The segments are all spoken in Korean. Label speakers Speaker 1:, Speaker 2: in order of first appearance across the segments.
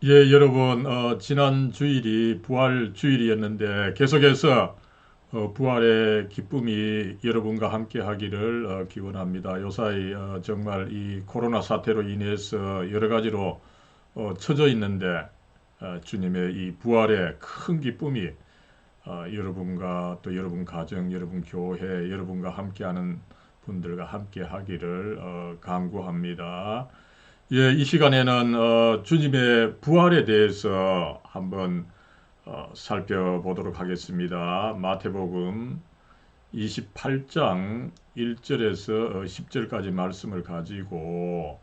Speaker 1: 예, 여러분, 지난 주일이 부활 주일이었는데 계속해서 부활의 기쁨이 여러분과 함께 하기를 기원합니다. 요사이 정말 이 코로나 사태로 인해서 여러 가지로 처져 있는데 주님의 이 부활의 큰 기쁨이 여러분과 또 여러분 가정, 여러분 교회, 여러분과 함께하는 분들과 함께 하기를 간구합니다. 예, 이 시간에는 주님의 부활에 대해서 한번 살펴보도록 하겠습니다. 마태복음 28장 1절에서 10절까지 말씀을 가지고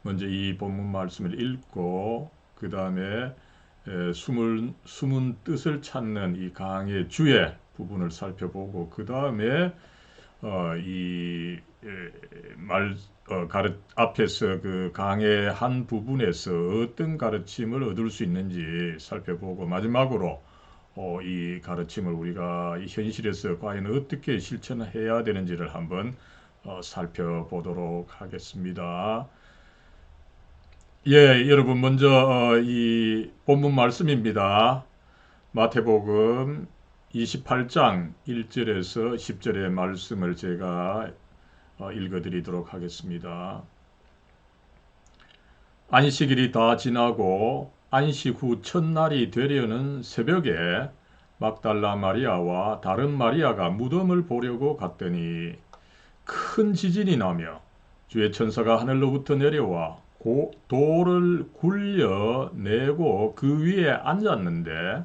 Speaker 1: 먼저 이 본문 말씀을 읽고 그 다음에 숨은 뜻을 찾는 이 강의 주의 부분을 살펴보고 그 다음에 이 말 앞에서 그 강의 한 부분에서 어떤 가르침을 얻을 수 있는지 살펴보고 마지막으로 이 가르침을 우리가 이 현실에서 과연 어떻게 실천해야 되는지를 한번 살펴보도록 하겠습니다. 예, 여러분 먼저 이 본문 말씀입니다. 마태복음 28장 1절에서 10절의 말씀을 제가 읽어드리도록 하겠습니다. 안식일이 다 지나고 안식 후 첫날이 되려는 새벽에 막달라 마리아와 다른 마리아가 무덤을 보려고 갔더니 큰 지진이 나며 주의 천사가 하늘로부터 내려와 돌을 굴려내고 그 위에 앉았는데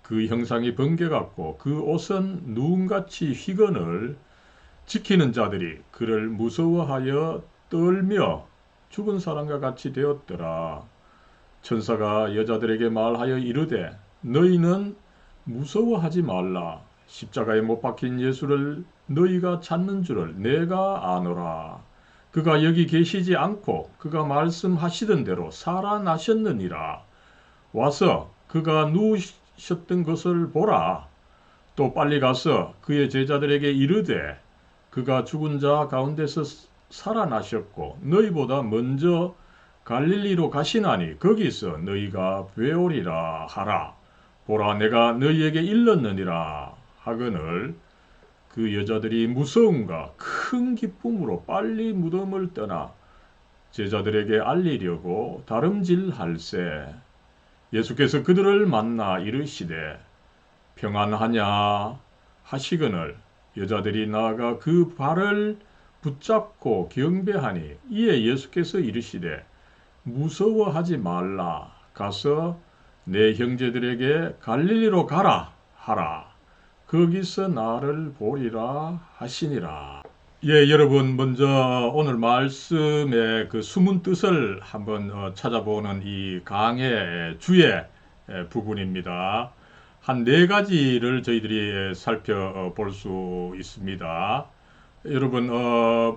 Speaker 1: 그 형상이 번개 같고 그 옷은 눈같이 휘건을 지키는 자들이 그를 무서워하여 떨며 죽은 사람과 같이 되었더라. 천사가 여자들에게 말하여 이르되 너희는 무서워하지 말라. 십자가에 못 박힌 예수를 너희가 찾는 줄을 내가 아노라. 그가 여기 계시지 않고 그가 말씀하시던 대로 살아나셨느니라. 와서 그가 누우셨던 것을 보라. 또 빨리 가서 그의 제자들에게 이르되 그가 죽은 자 가운데서 살아나셨고 너희보다 먼저 갈릴리로 가시나니 거기서 너희가 뵈오리라 하라. 보라 내가 너희에게 일렀느니라 하거늘 그 여자들이 무서움과 큰 기쁨으로 빨리 무덤을 떠나 제자들에게 알리려고 다름질할세. 예수께서 그들을 만나 이르시되 평안하냐 하시거늘 여자들이 나아가 그 발을 붙잡고 경배하니 이에 예수께서 이르시되 무서워하지 말라. 가서 내 형제들에게 갈릴리로 가라 하라. 거기서 나를 보리라 하시니라. 예, 여러분 먼저 오늘 말씀의 그 숨은 뜻을 한번 찾아보는 이 강의 주의 부분입니다. 한 네 가지를 저희들이 살펴볼 수 있습니다. 여러분,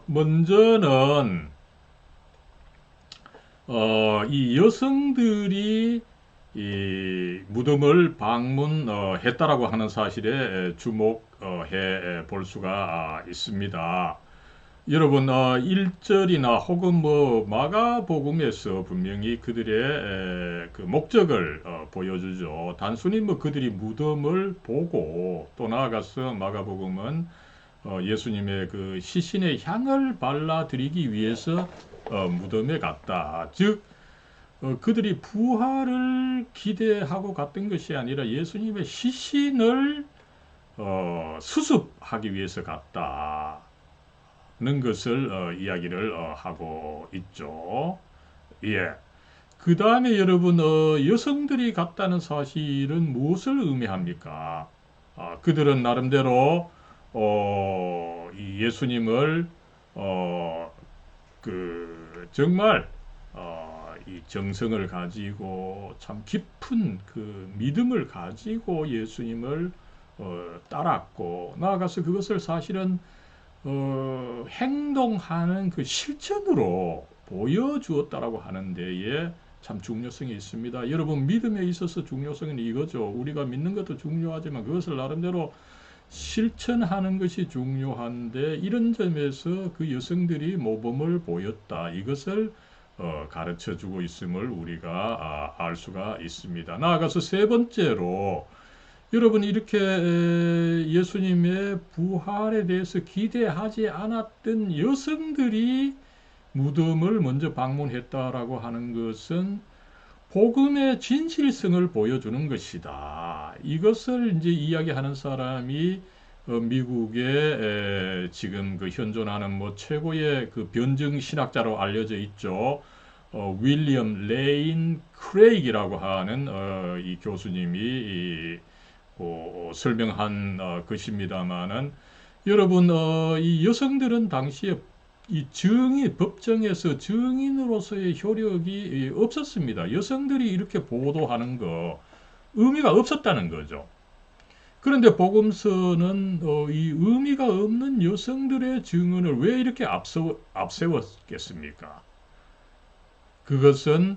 Speaker 1: 먼저는 이 여성들이 이 무덤을 방문했다라고 하는 사실에 주목해 볼 수가 있습니다. 여러분, 1절이나 혹은 마가복음에서 분명히 그들의 그 목적을 보여주죠. 단순히 그들이 무덤을 보고 또 나아가서 마가복음은 예수님의 그 시신의 향을 발라드리기 위해서 무덤에 갔다. 즉, 그들이 부활을 기대하고 갔던 것이 아니라 예수님의 시신을 수습하기 위해서 갔다. 는 것을 이야기를 하고 있죠. 예. 그 다음에 여러분 여성들이 갔다는 사실은 무엇을 의미합니까? 그들은 나름대로 이 예수님을 정말 이 정성을 가지고 참 깊은 그 믿음을 가지고 예수님을 따랐고 나아가서 그것을 사실은 행동하는 그 실천으로 보여주었다라고 하는 데에 참 중요성이 있습니다. 여러분 믿음에 있어서 중요성은 이거죠. 우리가 믿는 것도 중요하지만 그것을 나름대로 실천하는 것이 중요한데 이런 점에서 그 여성들이 모범을 보였다. 이것을 가르쳐 주고 있음을 우리가 알 수가 있습니다. 나아가서 세 번째로 여러분 이렇게 예수님의 부활에 대해서 기대하지 않았던 여성들이 무덤을 먼저 방문했다라고 하는 것은 복음의 진실성을 보여주는 것이다. 이것을 이제 이야기하는 사람이 미국의 지금 그 현존하는 뭐 최고의 그 변증 신학자로 알려져 있죠. 윌리엄 레인 크레이기라고 하는 이 교수님이 설명한 것입니다만은 여러분 이 여성들은 당시에 이 법정에서 증인으로서의 효력이 없었습니다. 여성들이 이렇게 보도하는 거 의미가 없었다는 거죠. 그런데 복음서는 이 의미가 없는 여성들의 증언을 왜 이렇게 앞세웠겠습니까? 그것은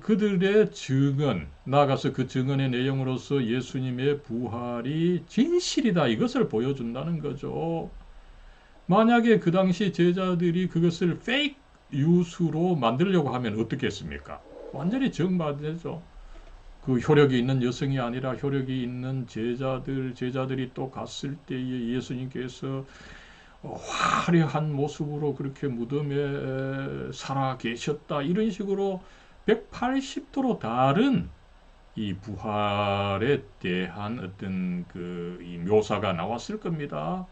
Speaker 1: 그들의 증언, 나아가서 그 증언의 내용으로서 예수님의 부활이 진실이다, 이것을 보여준다는 거죠. 만약에 그 당시 제자들이 그것을 페이크 뉴스로 만들려고 하면 어떻겠습니까? 완전히 정반대죠. 그 효력이 있는 여성이 아니라 효력이 있는 제자들이 또 갔을 때에 예수님께서 화려한 모습으로 그렇게 무덤에 살아 계셨다, 이런 식으로 180도로 다른 이 부활에 대한 어떤 이 묘사가 나왔을 겁니다.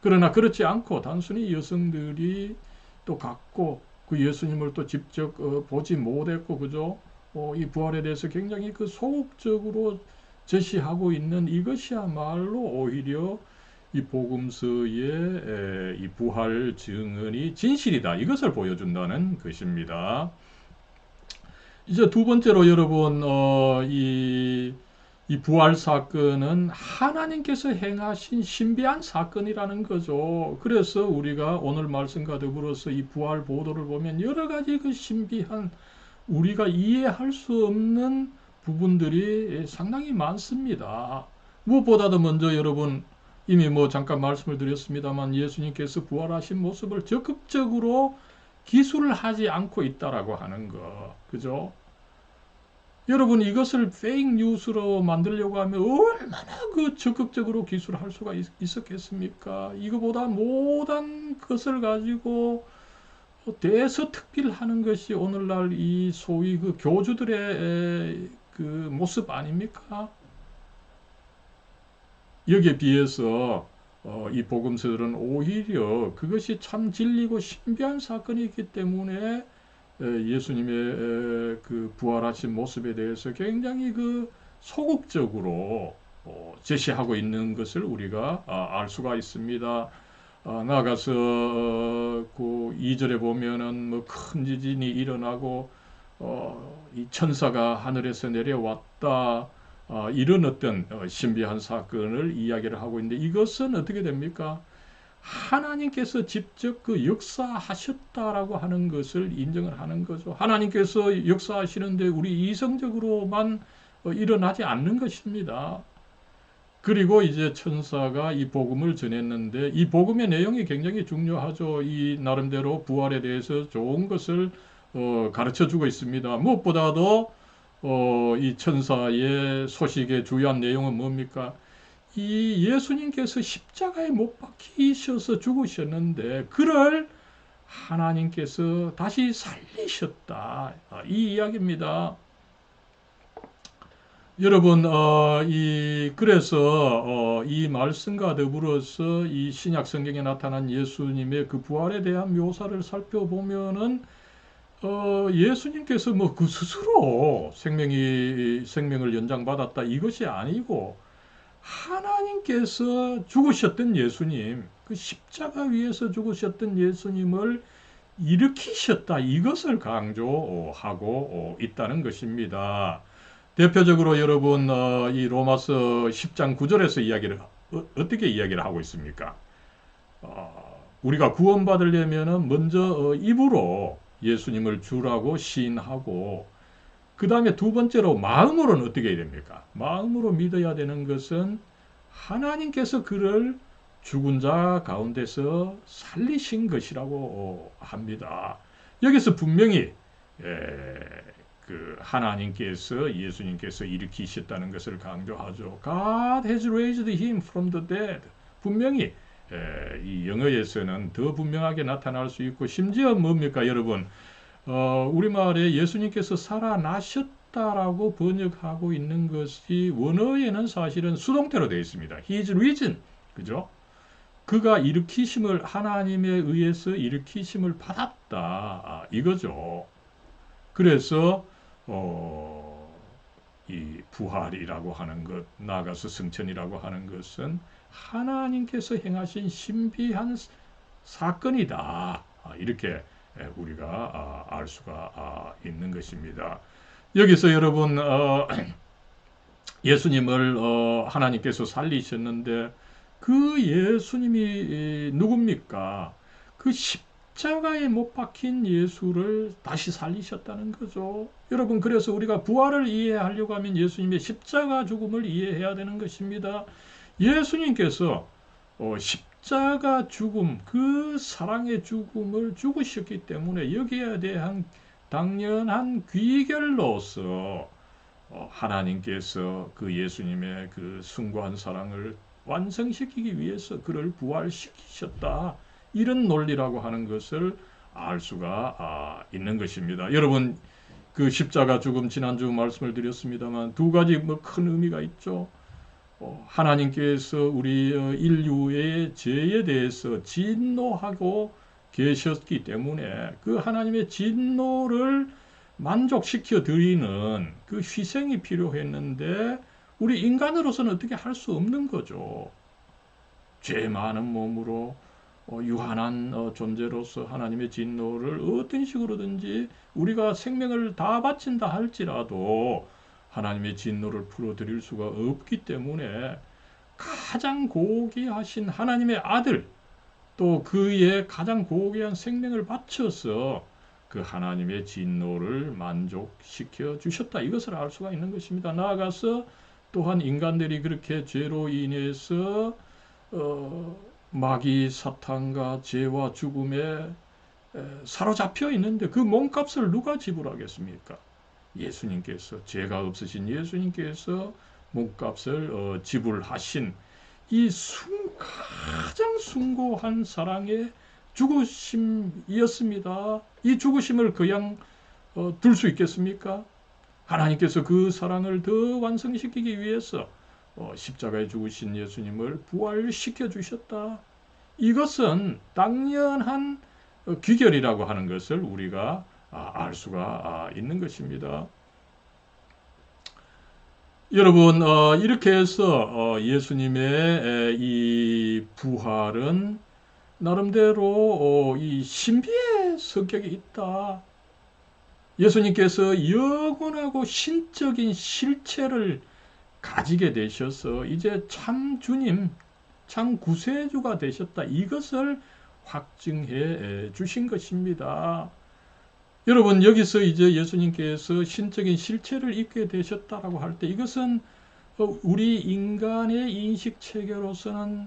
Speaker 1: 그러나 그렇지 않고 단순히 여성들이 또 갔고 그 예수님을 또 직접 보지 못했고, 그죠? 이 부활에 대해서 굉장히 그 소극적으로 제시하고 있는 이것이야말로 오히려 이 복음서의 이 부활 증언이 진실이다, 이것을 보여준다는 것입니다. 이제 두 번째로 여러분 이 부활 사건은 하나님께서 행하신 신비한 사건이라는 거죠. 그래서 우리가 오늘 말씀과 더불어서 이 부활 보도를 보면 여러 가지 그 신비한, 우리가 이해할 수 없는 부분들이 상당히 많습니다. 무엇보다도 먼저 여러분 이미 뭐 잠깐 말씀을 드렸습니다만 예수님께서 부활하신 모습을 적극적으로 기술을 하지 않고 있다라고 하는 거, 그죠? 여러분 이것을 페이크 뉴스로 만들려고 하면 얼마나 그 적극적으로 기술할 수가 있었겠습니까? 이거보다 모든 것을 가지고 대서특필하는 것이 오늘날 이 소위 그 교주들의 그 모습 아닙니까? 여기에 비해서 이 복음서들은 오히려 그것이 참 진리고 신비한 사건이기 때문에 예수님의 그 부활하신 모습에 대해서 굉장히 그 소극적으로 제시하고 있는 것을 우리가 알 수가 있습니다. 나아가서 그 2절에 보면은 뭐 큰 지진이 일어나고 이 천사가 하늘에서 내려왔다, 이런 어떤 신비한 사건을 이야기를 하고 있는데, 이것은 어떻게 됩니까? 하나님께서 직접 그 역사하셨다라고 하는 것을 인정을 하는 거죠. 하나님께서 역사하시는데 우리 이성적으로만 일어나지 않는 것입니다. 그리고 이제 천사가 이 복음을 전했는데, 이 복음의 내용이 굉장히 중요하죠. 이 나름대로 부활에 대해서 좋은 것을 가르쳐 주고 있습니다. 무엇보다도 이 천사의 소식의 주요한 내용은 뭡니까? 이 예수님께서 십자가에 못 박히셔서 죽으셨는데 그를 하나님께서 다시 살리셨다, 이 이야기입니다. 여러분 그래서 이 말씀과 더불어서 이 신약 성경에 나타난 예수님의 그 부활에 대한 묘사를 살펴보면은 예수님께서 뭐 그 스스로 생명을 연장받았다, 이것이 아니고 하나님께서 죽으셨던 예수님, 그 십자가 위에서 죽으셨던 예수님을 일으키셨다, 이것을 강조하고 있다는 것입니다. 대표적으로 여러분 이 로마서 10장 9절에서 어떻게 이야기를 하고 있습니까? 우리가 구원받으려면 먼저 입으로 예수님을 주라고 시인하고, 그 다음에 두 번째로 마음으로는 어떻게 해야 됩니까? 마음으로 믿어야 되는 것은 하나님께서 그를 죽은 자 가운데서 살리신 것이라고 합니다. 여기서 분명히 그 하나님께서 예수님께서 일으키셨다는 것을 강조하죠. God has raised him from the dead. 분명히 이 영어에서는 더 분명하게 나타날 수 있고 심지어 뭡니까 여러분? 우리말에 예수님께서 살아나셨다라고 번역하고 있는 것이 원어에는 사실은 수동태로 되어 있습니다. He is risen. 그죠? 그가 일으키심을 하나님에 의해서 일으키심을 받았다. 이거죠. 그래서 이 부활이라고 하는 것, 나아가서 승천이라고 하는 것은 하나님께서 행하신 신비한 사건이다. 이렇게 우리가 알 수가 있는 것입니다. 여기서 여러분 예수님을 하나님께서 살리셨는데 그 예수님이 누굽니까? 그 십자가에 못 박힌 예수를 다시 살리셨다는 거죠. 여러분, 그래서 우리가 부활을 이해하려고 하면 예수님의 십자가 죽음을 이해해야 되는 것입니다. 예수님께서 십자가 죽음, 그 사랑의 죽음을 죽으셨기 때문에 여기에 대한 당연한 귀결로서 하나님께서 그 예수님의 그 숭고한 사랑을 완성시키기 위해서 그를 부활시키셨다. 이런 논리라고 하는 것을 알 수가 있는 것입니다. 여러분, 그 십자가 죽음 지난주 말씀을 드렸습니다만 두 가지 큰 의미가 있죠. 하나님께서 우리 인류의 죄에 대해서 진노하고 계셨기 때문에 그 하나님의 진노를 만족시켜 드리는 그 희생이 필요했는데 우리 인간으로서는 어떻게 할 수 없는 거죠. 죄 많은 몸으로 유한한 존재로서 하나님의 진노를 어떤 식으로든지 우리가 생명을 다 바친다 할지라도 하나님의 진노를 풀어드릴 수가 없기 때문에 가장 고귀하신 하나님의 아들 또 그의 가장 고귀한 생명을 바쳐서 그 하나님의 진노를 만족시켜 주셨다. 이것을 알 수가 있는 것입니다. 나아가서 또한 인간들이 그렇게 죄로 인해서 마귀 사탄과 죄와 죽음에 사로잡혀 있는데 그 몸값을 누가 지불하겠습니까? 예수님께서, 죄가 없으신 예수님께서 몸값을 지불하신 이 가장 숭고한 사랑의 죽으심이었습니다. 이 죽으심을 그냥 둘 수 있겠습니까? 하나님께서 그 사랑을 더 완성시키기 위해서 십자가에 죽으신 예수님을 부활시켜 주셨다. 이것은 당연한 귀결이라고 하는 것을 우리가 알 수가 있는 것입니다. 여러분, 이렇게 해서 예수님의 이 부활은 나름대로 이 신비의 성격이 있다. 예수님께서 영원하고 신적인 실체를 가지게 되셔서 이제 참 주님, 참 구세주가 되셨다. 이것을 확증해 주신 것입니다. 여러분, 여기서 이제 예수님께서 신적인 실체를 입게 되셨다라고 할 때 이것은 우리 인간의 인식 체계로서는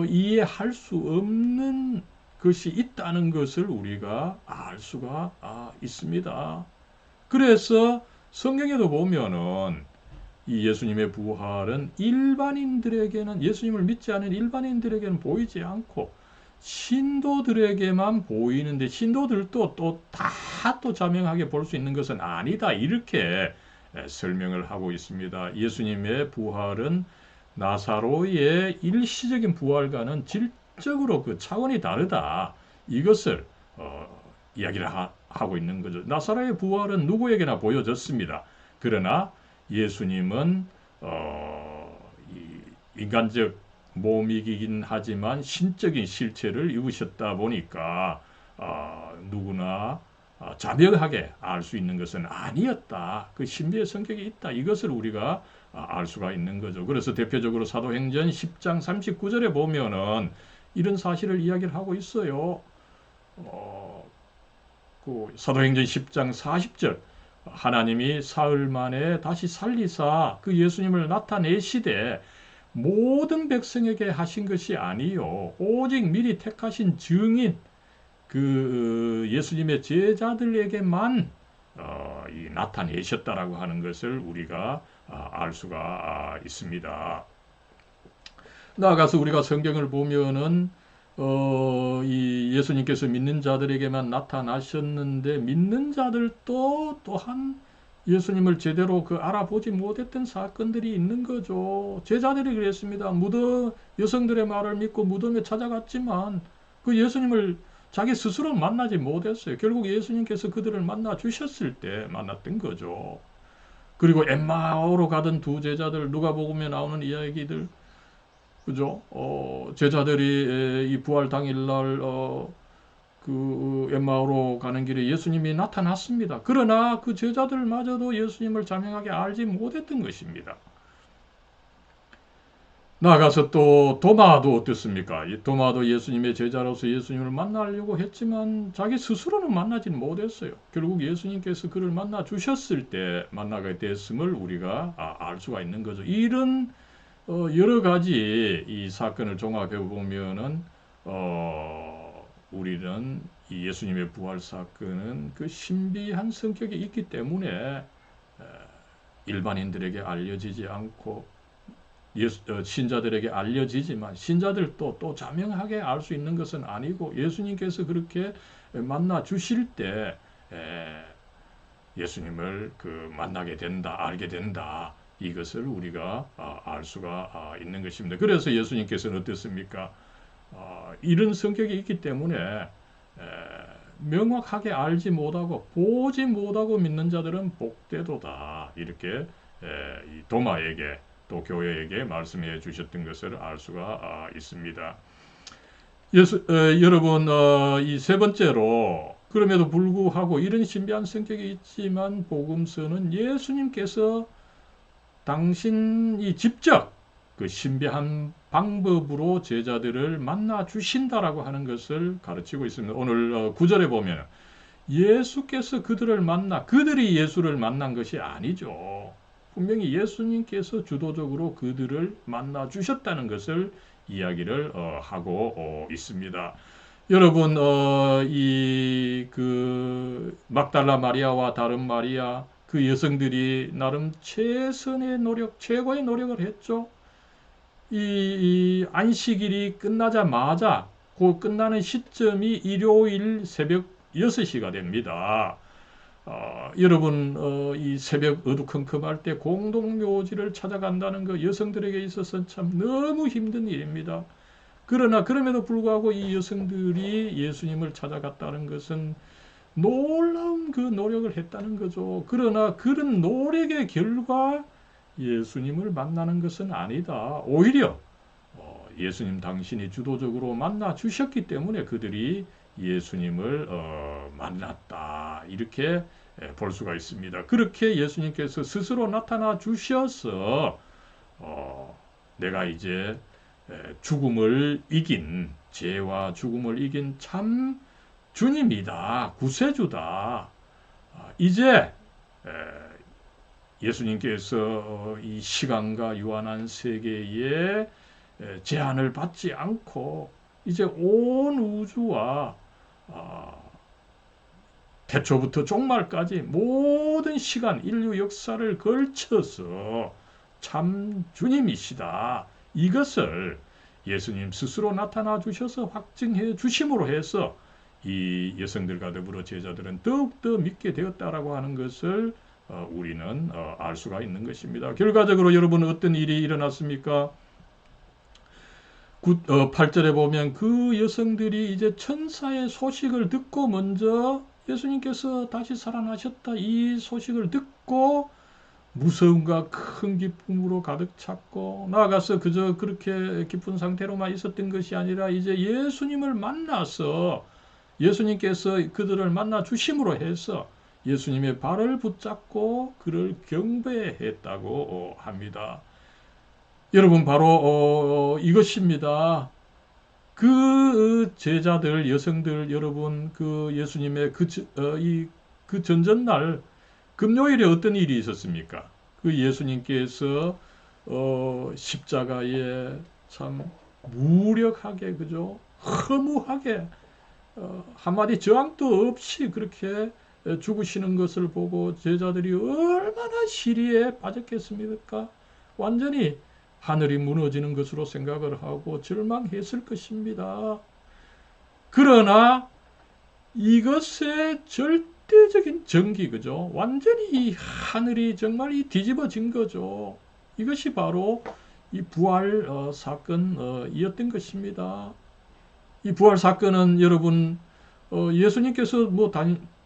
Speaker 1: 이해할 수 없는 것이 있다는 것을 우리가 알 수가 있습니다. 그래서 성경에도 보면은 이 예수님의 부활은 일반인들에게는, 예수님을 믿지 않은 일반인들에게는 보이지 않고 신도들에게만 보이는데 신도들도 또 자명하게 볼 수 있는 것은 아니다. 이렇게 설명을 하고 있습니다. 예수님의 부활은 나사로의 일시적인 부활과는 질적으로 그 차원이 다르다. 이것을 이야기를 하고 있는 거죠. 나사로의 부활은 누구에게나 보여졌습니다. 그러나 예수님은 인간적 몸이긴 하지만 신적인 실체를 입으셨다 보니까 누구나 자명하게 알 수 있는 것은 아니었다. 그 신비의 성격이 있다. 이것을 우리가 알 수가 있는 거죠. 그래서 대표적으로 사도행전 10장 39절에 보면은 이런 사실을 이야기를 하고 있어요. 그 사도행전 10장 40절 하나님이 사흘 만에 다시 살리사 그 예수님을 나타내시되 모든 백성에게 하신 것이 아니요 오직 미리 택하신 증인 그 예수님의 제자들에게만 이 나타내셨다라고 하는 것을 우리가 알 수가 있습니다. 나아가서 우리가 성경을 보면은 이 예수님께서 믿는 자들에게만 나타나셨는데 믿는 자들도 또한 예수님을 제대로 알아보지 못했던 사건들이 있는 거죠. 제자들이 그랬습니다. 여성들의 말을 믿고 무덤에 찾아갔지만 그 예수님을 자기 스스로 만나지 못했어요. 결국 예수님께서 그들을 만나 주셨을 때 만났던 거죠. 그리고 엠마오로 가던 두 제자들, 누가복음에 나오는 이야기들, 그죠? 제자들이 이 부활 당일날 그 엠마오로 가는 길에 예수님이 나타났습니다. 그러나 그 제자들마저도 예수님을 자명하게 알지 못했던 것입니다. 나아가서 또 도마도 어떻습니까? 이 도마도 예수님의 제자로서 예수님을 만나려고 했지만 자기 스스로는 만나지는 못했어요. 결국 예수님께서 그를 만나 주셨을 때 만나게 됐음을 우리가 알 수가 있는 거죠. 이런 여러 가지 이 사건을 종합해 보면은 우리는 이 예수님의 부활 사건은 그 신비한 성격이 있기 때문에 일반인들에게 알려지지 않고 신자들에게 알려지지만 신자들도 또 자명하게 알 수 있는 것은 아니고 예수님께서 그렇게 만나 주실 때 예수님을 만나게 된다, 알게 된다. 이것을 우리가 알 수가 있는 것입니다. 그래서 예수님께서는 어떻습니까? 이런 성격이 있기 때문에 명확하게 알지 못하고 보지 못하고 믿는 자들은 복되도다. 이렇게 이 도마에게 또 교회에게 말씀해 주셨던 것을 알 수가 있습니다. 여러분, 이 세 번째로 그럼에도 불구하고 이런 신비한 성격이 있지만 복음서는 예수님께서 당신이 직접 그 신비한 방법으로 제자들을 만나 주신다라고 하는 것을 가르치고 있습니다. 오늘 9절에 보면 예수께서 그들이 예수를 만난 것이 아니죠. 분명히 예수님께서 주도적으로 그들을 만나 주셨다는 것을 이야기를 하고 있습니다. 여러분, 이 막달라 마리아와 다른 마리아 그 여성들이 나름 최고의 노력을 했죠. 이 안식일이 끝나자마자 그 끝나는 시점이 일요일 새벽 6시가 됩니다. 여러분, 이 새벽 어두컴컴할 때 공동묘지를 찾아간다는 거 여성들에게 있어서 참 너무 힘든 일입니다. 그러나 그럼에도 불구하고 이 여성들이 예수님을 찾아갔다는 것은 놀라운 그 노력을 했다는 거죠. 그러나 그런 노력의 결과 예수님을 만나는 것은 아니다. 오히려 예수님 당신이 주도적으로 만나 주셨기 때문에 그들이 예수님을 만났다. 이렇게 볼 수가 있습니다. 그렇게 예수님께서 스스로 나타나 주셔서 내가 이제 죽음을 이긴 죄와 죽음을 이긴 참 주님이다. 구세주다. 이제 예수님께서 이 시간과 유한한 세계에 제한을 받지 않고 이제 온 우주와 태초부터 종말까지 모든 시간 인류 역사를 걸쳐서 참 주님이시다. 이것을 예수님 스스로 나타나 주셔서 확증해 주심으로 해서 이 여성들과 더불어 제자들은 더욱더 믿게 되었다라고 하는 것을 우리는 알 수가 있는 것입니다. 결과적으로 여러분 어떤 일이 일어났습니까? 8절에 보면 그 여성들이 이제 천사의 소식을 듣고 먼저 예수님께서 다시 살아나셨다 이 소식을 듣고 무서움과 큰 기쁨으로 가득 찼고 나아가서 그저 그렇게 기쁜 상태로만 있었던 것이 아니라 이제 예수님을 만나서 예수님께서 그들을 만나 주심으로 해서 예수님의 발을 붙잡고 그를 경배했다고 합니다. 여러분 바로 이것입니다. 그 제자들 여성들 여러분 그 예수님의 그 전전날 금요일에 어떤 일이 있었습니까? 그 예수님께서 십자가에 참 무력하게, 그죠? 허무하게, 한마디 저항도 없이 그렇게 죽으시는 것을 보고 제자들이 얼마나 시리에 빠졌겠습니까? 완전히 하늘이 무너지는 것으로 생각을 하고 절망했을 것입니다. 그러나 이것의 절대적인 전기, 그죠? 완전히 이 하늘이 정말 뒤집어진 거죠. 이것이 바로 이 부활 사건이었던 것입니다. 이 부활 사건은 여러분, 예수님께서 뭐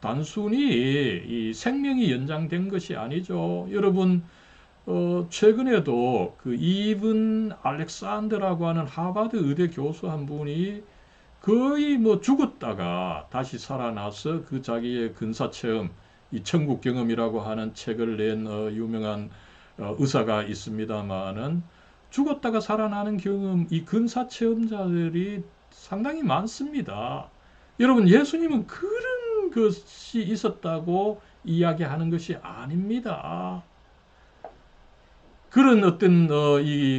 Speaker 1: 단순히 이 생명이 연장된 것이 아니죠. 여러분, 최근에도 그 이븐 알렉산더라고 하는 하버드 의대 교수 한 분이 거의 뭐 죽었다가 다시 살아나서 그 자기의 근사체험, 이 천국 경험이라고 하는 책을 낸 유명한 의사가 있습니다만은, 죽었다가 살아나는 경험, 이 근사체험자들이 상당히 많습니다. 여러분, 예수님은 그런 것이 있었다고 이야기하는 것이 아닙니다. 그런 어떤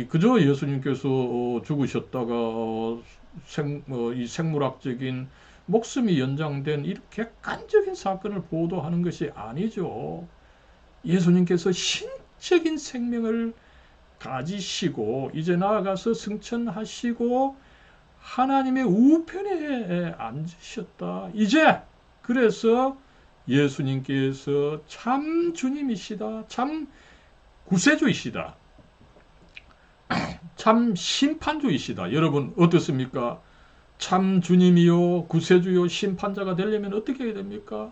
Speaker 1: 그저 예수님께서 죽으셨다가 이 생물학적인 목숨이 연장된 이 객관적인 사건을 보도하는 것이 아니죠. 예수님께서 신적인 생명을 가지시고 이제 나아가서 승천하시고 하나님의 우편에 앉으셨다. 이제 그래서 예수님께서 참 주님이시다. 참 구세주이시다. 참 심판주이시다. 여러분 어떻습니까? 참 주님이요 구세주요 심판자가 되려면 어떻게 해야 됩니까?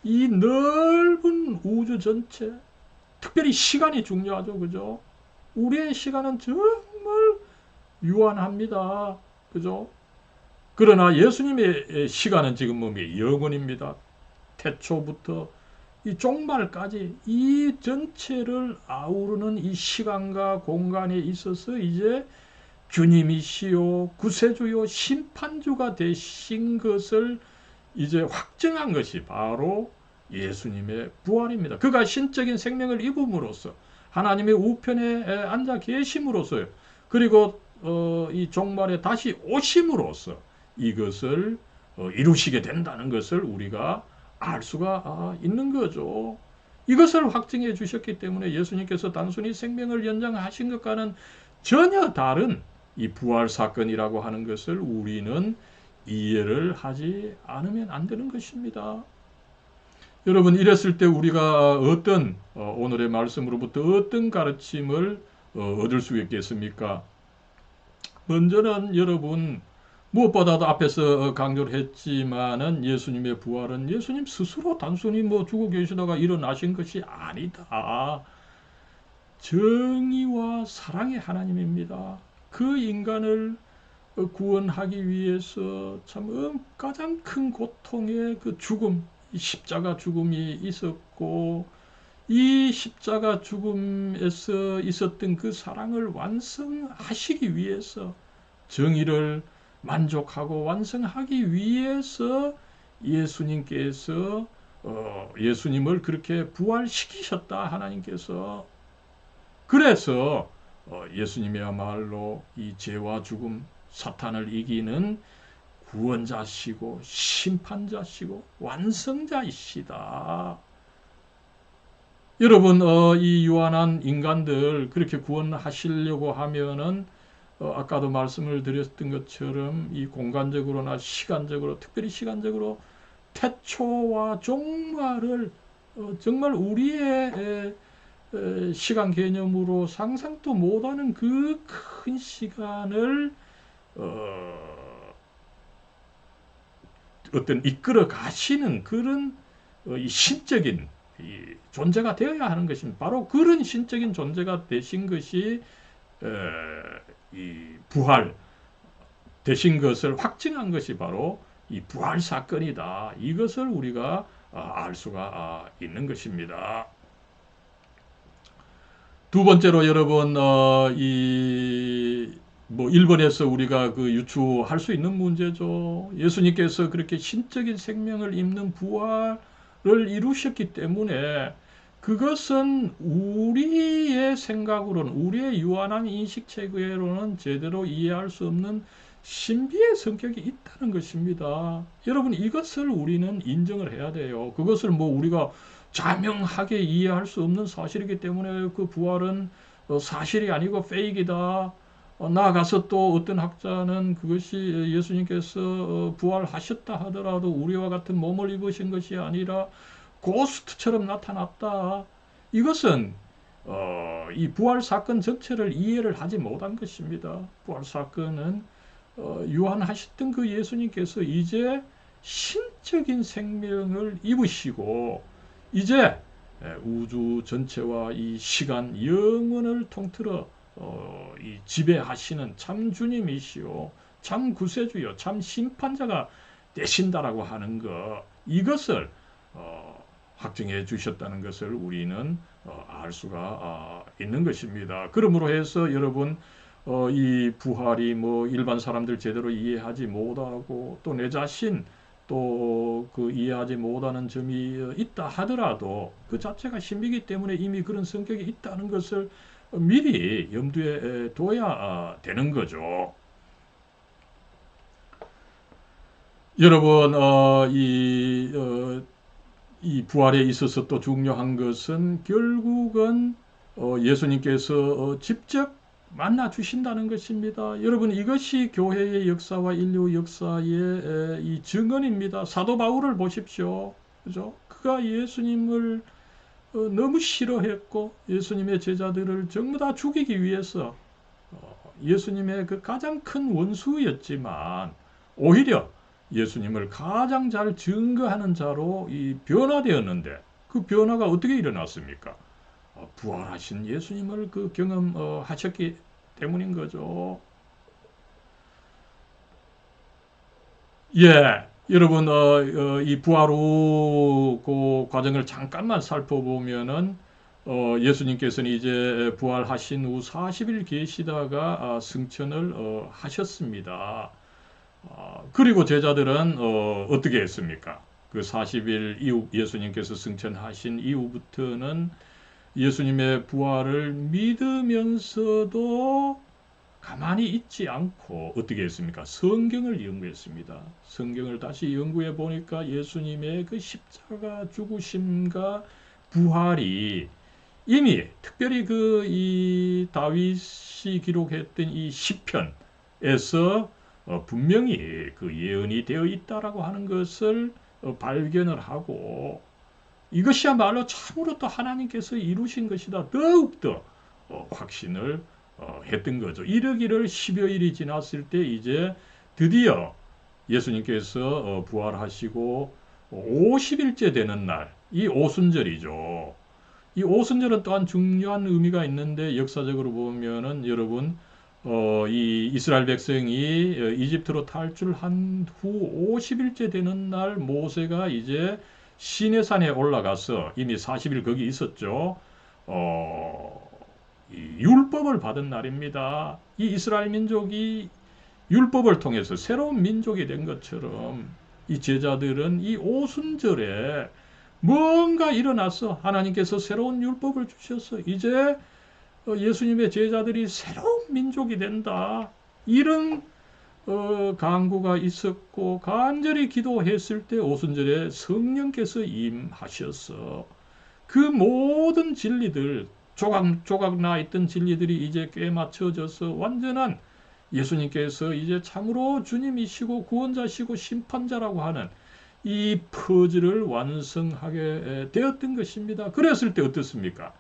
Speaker 1: 이 넓은 우주 전체, 특별히 시간이 중요하죠. 그죠? 우리의 시간은 정말 유한합니다. 그죠? 그러나 예수님의 시간은 지금 뭡니까? 영원입니다. 태초부터 이 종말까지 이 전체를 아우르는 이 시간과 공간에 있어서 이제 주님이시요 구세주요 심판주가 되신 것을 이제 확증한 것이 바로 예수님의 부활입니다. 그가 신적인 생명을 입음으로써 하나님의 우편에 앉아 계심으로써요. 그리고 이 종말에 다시 오심으로써 이것을 이루시게 된다는 것을 우리가 알 수가 있는 거죠. 이것을 확증해 주셨기 때문에 예수님께서 단순히 생명을 연장하신 것과는 전혀 다른 이 부활 사건이라고 하는 것을 우리는 이해를 하지 않으면 안 되는 것입니다. 여러분, 이랬을 때 우리가 어떤 오늘의 말씀으로부터 어떤 가르침을 얻을 수 있겠습니까? 먼저는 여러분, 무엇보다도 앞에서 강조를 했지만은 예수님의 부활은 예수님 스스로 단순히 뭐 죽어 계시다가 일어나신 것이 아니다. 정의와 사랑의 하나님입니다. 그 인간을 구원하기 위해서 참 가장 큰 고통의 그 죽음, 십자가 죽음이 있었고, 이 십자가 죽음에서 있었던 그 사랑을 완성하시기 위해서, 정의를 만족하고 완성하기 위해서 예수님께서 예수님을 그렇게 부활시키셨다. 하나님께서. 그래서 예수님이야말로 이 죄와 죽음, 사탄을 이기는 구원자시고 심판자시고 완성자이시다. 여러분, 이 유한한 인간들 그렇게 구원하시려고 하면은 아까도 말씀을 드렸던 것처럼 이 공간적으로나 시간적으로, 특별히 시간적으로 태초와 종말을 정말 우리의 시간 개념으로 상상도 못하는 그 큰 시간을 어떤 이끌어 가시는 그런 이 신적인 이 존재가 되어야 하는 것입니다. 바로 그런 신적인 존재가 되신 것이 이 부활 되신 것을 확증한 것이 바로 이 부활 사건이다. 이것을 우리가 알 수가 있는 것입니다. 두 번째로 여러분, 뭐 1번에서 우리가 그 유추할 수 있는 문제죠. 예수님께서 그렇게 신적인 생명을 입는 부활을 이루셨기 때문에 그것은 우리의 생각으로는, 우리의 유한한 인식체계로는 제대로 이해할 수 없는 신비의 성격이 있다는 것입니다. 여러분, 이것을 우리는 인정을 해야 돼요. 그것을 뭐 우리가 자명하게 이해할 수 없는 사실이기 때문에 그 부활은 사실이 아니고 페이크이다. 나아가서 또 어떤 학자는 그것이 예수님께서 부활하셨다 하더라도 우리와 같은 몸을 입으신 것이 아니라 고스트처럼 나타났다. 이것은 이 부활 사건 전체를 이해를 하지 못한 것입니다. 부활 사건은 유한하셨던 그 예수님께서 이제 신적인 생명을 입으시고 이제 우주 전체와 이 시간 영원을 통틀어 이 지배하시는 참 주님이시요, 참 구세주요, 참 심판자가 되신다라고 하는 것, 이것을 확증해 주셨다는 것을 우리는 알 수가 있는 것입니다. 그러므로 해서 여러분, 이 부활이 뭐 일반 사람들 제대로 이해하지 못하고 또 내 자신 또 그 이해하지 못하는 점이 있다 하더라도 그 자체가 신비이기 때문에 이미 그런 성격이 있다는 것을 미리 염두에 둬야 되는 거죠. 여러분, 이 부활에 있어서 또 중요한 것은 결국은 예수님께서 직접 만나 주신다는 것입니다. 여러분, 이것이 교회의 역사와 인류 역사의 이 증언입니다. 사도 바울을 보십시오. 그죠? 그가 예수님을 너무 싫어했고 예수님의 제자들을 전부 다 죽이기 위해서 예수님의 그 가장 큰 원수였지만 오히려 예수님을 가장 잘 증거하는 자로 이 변화되었는데 그 변화가 어떻게 일어났습니까? 부활하신 예수님을 그 경험하셨기 때문인 거죠. 예, 여러분, 이 부활 후 그 과정을 잠깐만 살펴보면은 예수님께서는 이제 부활하신 후 40일 계시다가 승천을 하셨습니다. 그리고 제자들은 어떻게 했습니까? 그 40일 이후 예수님께서 승천하신 이후부터는 예수님의 부활을 믿으면서도 가만히 있지 않고 어떻게 했습니까? 성경을 연구했습니다. 성경을 다시 연구해 보니까 예수님의 그 십자가 죽으심과 부활이 이미 특별히 그 이 다윗이 기록했던 이 시편에서 분명히 그 예언이 되어 있다라고 하는 것을 발견을 하고 이것이야말로 참으로 또 하나님께서 이루신 것이다. 더욱더 확신을 했던 거죠. 이르기를 10여일이 지났을 때 이제 드디어 예수님께서 부활하시고 50일째 되는 날, 이 오순절이죠. 이 오순절은 또한 중요한 의미가 있는데 역사적으로 보면은 여러분 이 이스라엘 백성이 이집트로 탈출한 후 50일째 되는 날 모세가 이제 시내산에 올라가서 이미 40일 거기 있었죠. 이 율법을 받은 날입니다. 이 이스라엘 민족이 율법을 통해서 새로운 민족이 된 것처럼 이 제자들은 이 오순절에 뭔가 일어나서 하나님께서 새로운 율법을 주셔서 이제 예수님의 제자들이 새로운 민족이 된다. 이런 간구가 있었고 간절히 기도했을 때 오순절에 성령께서 임하셔서 그 모든 진리들 조각조각 나 있던 진리들이 이제 꽤 맞춰져서 완전한 예수님께서 이제 참으로 주님이시고 구원자시고 심판자라고 하는 이 퍼즐을 완성하게 되었던 것입니다. 그랬을 때 어떻습니까?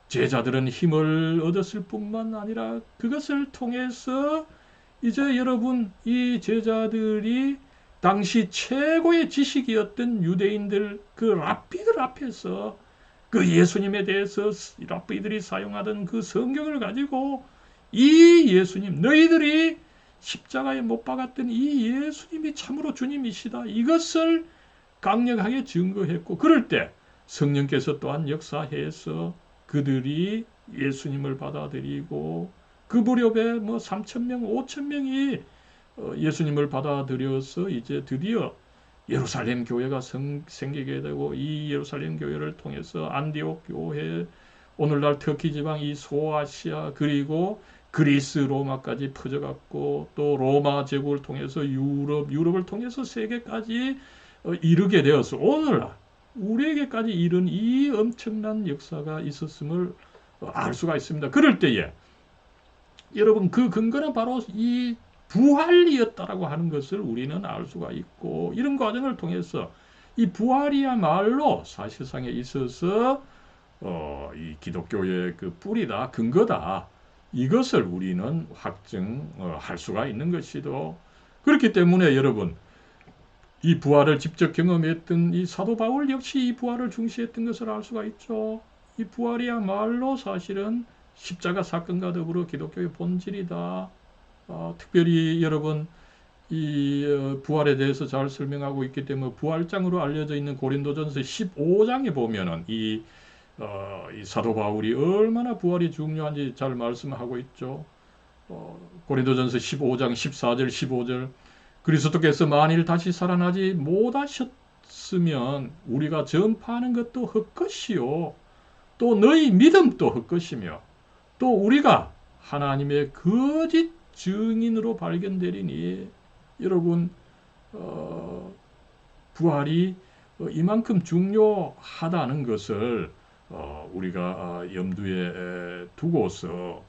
Speaker 1: 제자들은 힘을 얻었을 뿐만 아니라 그것을 통해서 이제 여러분 이 제자들이 당시 최고의 지식이었던 유대인들 그 랍비들 앞에서 그 예수님에 대해서 랍비들이 사용하던 그 성경을 가지고 이 예수님 너희들이 십자가에 못 박았던 이 예수님이 참으로 주님이시다. 이것을 강력하게 증거했고 그럴 때 성령께서 또한 역사해서 그들이 예수님을 받아들이고 그 무렵에 뭐 3,000명, 5,000명이 예수님을 받아들여서 이제 드디어 예루살렘 교회가 생기게 되고 이 예루살렘 교회를 통해서 안디옥 교회, 오늘날 터키 지방 이 소아시아 그리고 그리스 로마까지 퍼져갔고 또 로마 제국을 통해서 유럽을 통해서 세계까지 이르게 되어서 오늘날 우리에게까지 이른 이 엄청난 역사가 있었음을 알 수가 있습니다. 그럴 때에 여러분 그 근거는 바로 이 부활이었다라고 하는 것을 우리는 알 수가 있고 이런 과정을 통해서 이 부활이야말로 사실상에 있어서 이 기독교의 그 뿌리다 근거다 이것을 우리는 확증할 수가 있는 것이죠. 그렇기 때문에 여러분 이 부활을 직접 경험했던 이 사도 바울 역시 이 부활을 중시했던 것을 알 수가 있죠. 이 부활이야말로 사실은 십자가 사건과 더불어 기독교의 본질이다. 특별히 여러분 이 부활에 대해서 잘 설명하고 있기 때문에 부활장으로 알려져 있는 고린도전서 15장에 보면은 이 사도 바울이 얼마나 부활이 중요한지 잘 말씀하고 있죠. 고린도전서 15장 14절 15절 그리스도께서 만일 다시 살아나지 못하셨으면 우리가 전파하는 것도 헛것이요 또 너희 믿음도 헛것이며 또 우리가 하나님의 거짓 증인으로 발견되리니 여러분 부활이 이만큼 중요하다는 것을 우리가 염두에 두고서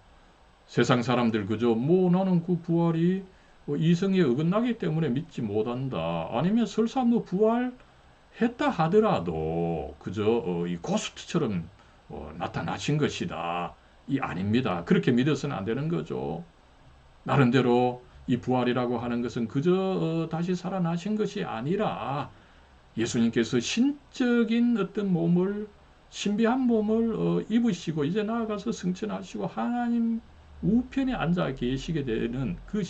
Speaker 1: 세상 사람들 그저 뭐 나는 그 부활이 이성에 어긋나기 때문에 믿지 못한다 아니면 설사 뭐 부활했다 하더라도 그저 이 고스트처럼 나타나신 것이다 이 아닙니다. 그렇게 믿어서는 안 되는 거죠. 나름대로 이 부활이라고 하는 것은 그저 다시 살아나신 것이 아니라 예수님께서 신적인 어떤 몸을 신비한 몸을 입으시고 이제 나아가서 승천하시고 하나님 우편에 앉아 계시게 되는 그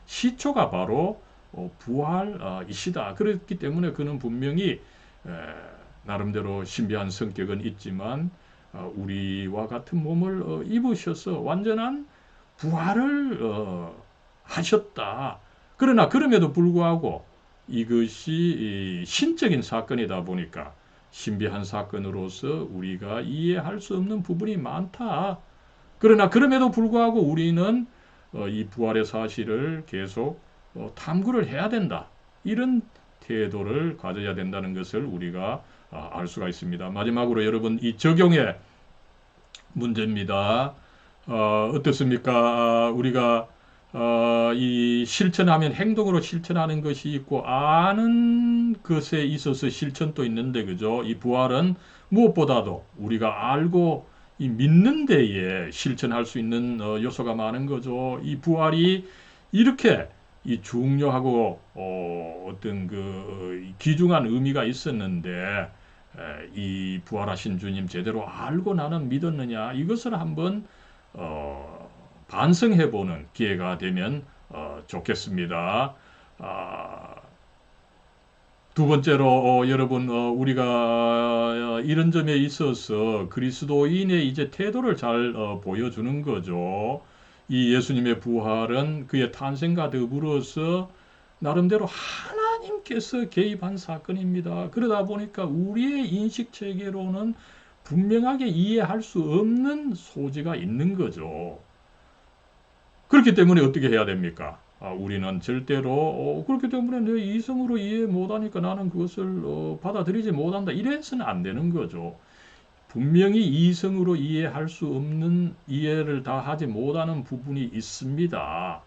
Speaker 1: 시초가 바로 부활이시다. 그렇기 때문에 그는 분명히 나름대로 신비한 성격은 있지만 우리와 같은 몸을 입으셔서 완전한 부활을 하셨다. 그러나 그럼에도 불구하고 이것이 신적인 사건이다 보니까 신비한 사건으로서 우리가 이해할 수 없는 부분이 많다. 그러나 그럼에도 불구하고 우리는 이 부활의 사실을 계속 탐구를 해야 된다. 이런 태도를 가져야 된다는 것을 우리가 알 수가 있습니다. 마지막으로 여러분 이 적용의 문제입니다. 어떻습니까? 우리가 이 실천하면 행동으로 실천하는 것이 있고 아는 것에 있어서 실천도 있는데 그죠? 이 부활은 무엇보다도 우리가 알고 이 믿는 데에 실천할 수 있는 요소가 많은 거죠. 이 부활이 이렇게 이 중요하고 어떤 그 귀중한 의미가 있었는데 이 부활하신 주님 제대로 알고 나는 믿었느냐 이것을 한번 반성해보는 기회가 되면 좋겠습니다. 두 번째로 여러분 우리가 이런 점에 있어서 그리스도인의 이제 태도를 잘 보여주는 거죠. 이 예수님의 부활은 그의 탄생과 더불어서 나름대로 하나님께서 개입한 사건입니다. 그러다 보니까 우리의 인식 체계로는 분명하게 이해할 수 없는 소지가 있는 거죠. 그렇기 때문에 어떻게 해야 됩니까? 우리는 절대로 그렇기 때문에 내 이성으로 이해 못하니까 나는 그것을 받아들이지 못한다. 이래서는 안 되는 거죠. 분명히 이성으로 이해할 수 없는 이해를 다 하지 못하는 부분이 있습니다.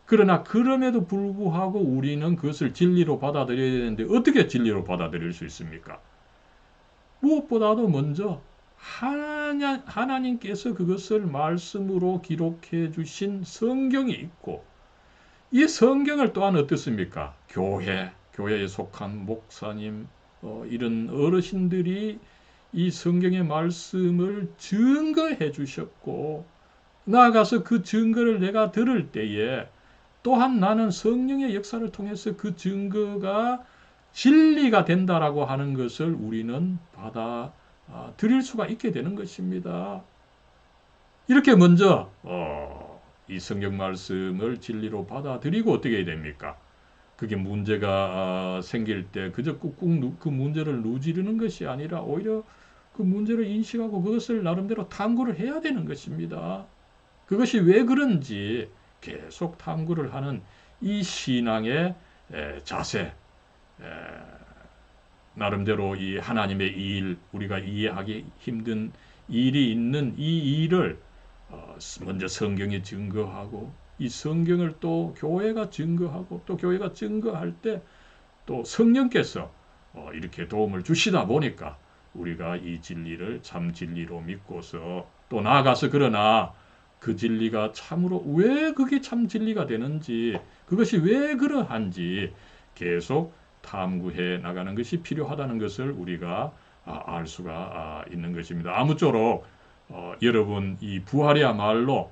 Speaker 1: 그러나 그럼에도 불구하고 우리는 그것을 진리로 받아들여야 되는데 어떻게 진리로 받아들일 수 있습니까? 무엇보다도 먼저 하나님께서 그것을 말씀으로 기록해 주신 성경이 있고 이 성경을 또한 어떻습니까? 교회에 속한 목사님 이런 어르신들이 이 성경의 말씀을 증거해 주셨고 나아가서 그 증거를 내가 들을 때에 또한 나는 성령의 역사를 통해서 그 증거가 진리가 된다라고 하는 것을 우리는 받아들일 수가 있게 되는 것입니다. 이렇게 먼저 이 성경 말씀을 진리로 받아들이고 어떻게 해야 됩니까? 그게 문제가 생길 때 그저 꾹꾹 그 문제를 누지르는 것이 아니라 오히려 그 문제를 인식하고 그것을 나름대로 탐구를 해야 되는 것입니다. 그것이 왜 그런지 계속 탐구를 하는 이 신앙의 자세, 나름대로 이 하나님의 일, 우리가 이해하기 힘든 일이 있는 이 일을 먼저 성경에 증거하고 이 성경을 또 교회가 증거하고 또 교회가 증거할 때 또 성령께서 이렇게 도움을 주시다 보니까 우리가 이 진리를 참 진리로 믿고서 또 나아가서 그러나 그 진리가 참으로 왜 그게 참 진리가 되는지 그것이 왜 그러한지 계속 탐구해 나가는 것이 필요하다는 것을 우리가 알 수가 있는 것입니다. 아무쪼록 여러분 이 부활이야말로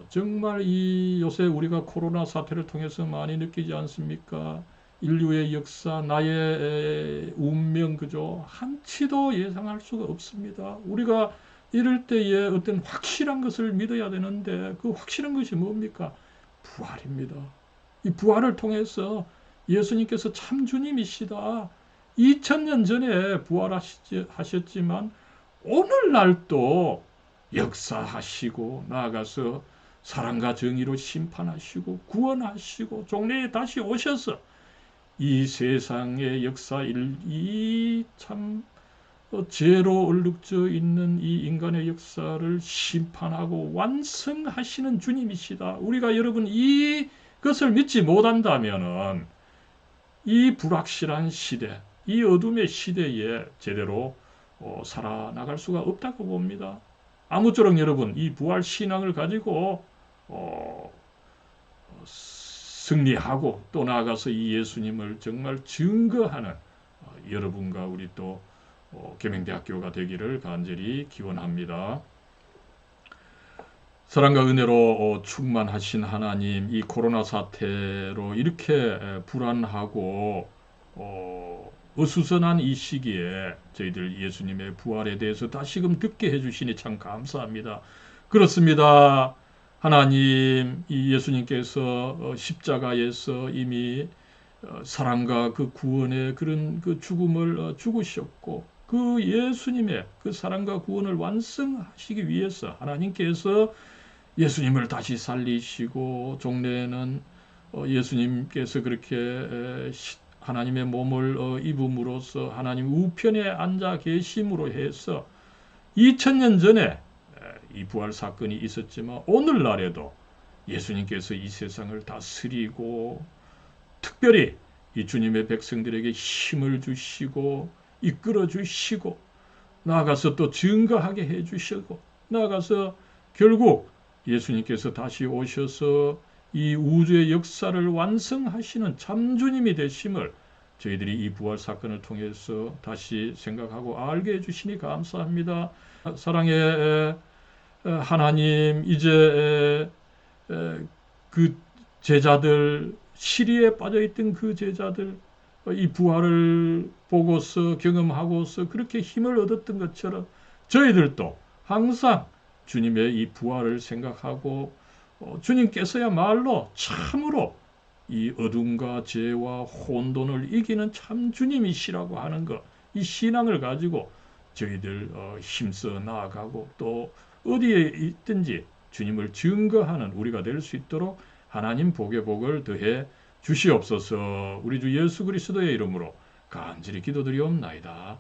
Speaker 1: 정말 이 요새 우리가 코로나 사태를 통해서 많이 느끼지 않습니까? 인류의 역사, 나의 운명 그죠? 한치도 예상할 수가 없습니다. 우리가 이럴 때에 어떤 확실한 것을 믿어야 되는데 그 확실한 것이 뭡니까? 부활입니다. 이 부활을 통해서 예수님께서 참 주님이시다. 2000년 전에 부활하셨지만 오늘날도 역사하시고 나아가서 사랑과 정의로 심판하시고 구원하시고 종래에 다시 오셔서 이 세상의 역사 이 참 죄로 얼룩져 있는 이 인간의 역사를 심판하고 완성하시는 주님이시다. 우리가 여러분 이것을 믿지 못한다면은 이 불확실한 시대, 이 어둠의 시대에 제대로 살아나갈 수가 없다고 봅니다. 아무쪼록 여러분 이 부활 신앙을 가지고 승리하고 또 나아가서 이 예수님을 정말 증거하는 여러분과 우리 또 계명대학교가 되기를 간절히 기원합니다. 사랑과 은혜로 충만하신 하나님, 이 코로나 사태로 이렇게 불안하고 어수선한 이 시기에 저희들 예수님의 부활에 대해서 다시금 듣게 해주시니 참 감사합니다. 그렇습니다. 하나님, 이 예수님께서 십자가에서 이미 사랑과 그 구원의 그런 그 죽음을 죽으셨고 그 예수님의 그 사랑과 구원을 완성하시기 위해서 하나님께서 예수님을 다시 살리시고 종래에는 예수님께서 그렇게 하나님의 몸을 입음으로써 하나님 우편에 앉아 계심으로 해서 2000년 전에 이 부활 사건이 있었지만 오늘날에도 예수님께서 이 세상을 다스리고 특별히 이 주님의 백성들에게 힘을 주시고 이끌어 주시고 나아가서 또 증거하게 해 주시고 나아가서 결국 예수님께서 다시 오셔서 이 우주의 역사를 완성하시는 참 주님이 되심을 저희들이 이 부활 사건을 통해서 다시 생각하고 알게 해주시니 감사합니다. 사랑의 하나님, 이제 그 제자들, 시리에 빠져있던 그 제자들, 이 부활을 보고서 경험하고서 그렇게 힘을 얻었던 것처럼 저희들도 항상 주님의 이 부활을 생각하고 주님께서야말로 참으로 이 어둠과 죄와 혼돈을 이기는 참 주님이시라고 하는 것, 이 신앙을 가지고 저희들 힘써 나아가고 또 어디에 있든지 주님을 증거하는 우리가 될 수 있도록 하나님 복의 복을 더해 주시옵소서. 우리 주 예수 그리스도의 이름으로 간절히 기도드리옵나이다.